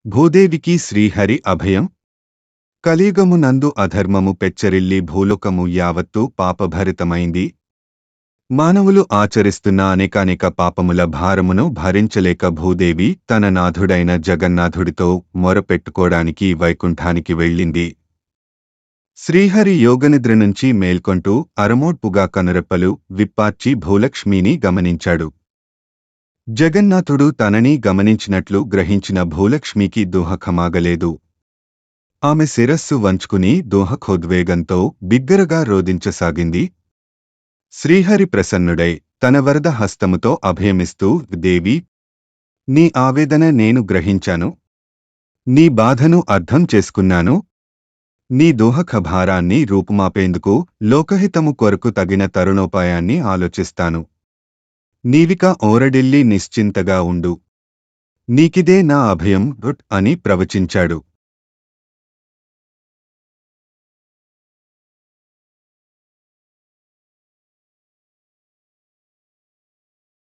భూదేవికి శ్రీహరి అభయం. కలియుగమునందు అధర్మము పెచ్చరిల్లి భూలోకము యావత్తూ పాపభరితమైంది. మానవులు ఆచరిస్తున్న అనేకానేక పాపముల భారమును భరించలేక భూదేవి తన నాథుడైన జగన్నాథుడితో మొరపెట్టుకోడానికి వైకుంఠానికి వెళ్ళింది. శ్రీహరి యోగనిద్ర నుంచి మేల్కొంటూ అరమోడ్పుగా కనురెప్పలు విప్పార్చి భూలక్ష్మిని గమనించాడు. జగన్నాథుడు తనని గమనించినట్లు గ్రహించిన భూలక్ష్మికి దోహకమాగలేదు. ఆమె శిరస్సు వంచుకుని దోహకోద్వేగంతో బిగ్గరగా రోదించసాగింది. శ్రీహరి ప్రసన్నుడై తన వరద హస్తముతో అభయమిస్తూ, దేవి, నీ ఆవేదన నేను గ్రహించాను. నీ బాధను అర్థం చేసుకున్నాను. నీ దోహక భారాన్ని రూపుమాపేందుకు లోకహితము కొరకు తగిన తరుణోపాయాన్ని ఆలోచిస్తాను. నీవిక ఓరడిల్లి నిశ్చింతగా ఉండు. నీకిదే నా అభయం అని ప్రవచించాడు.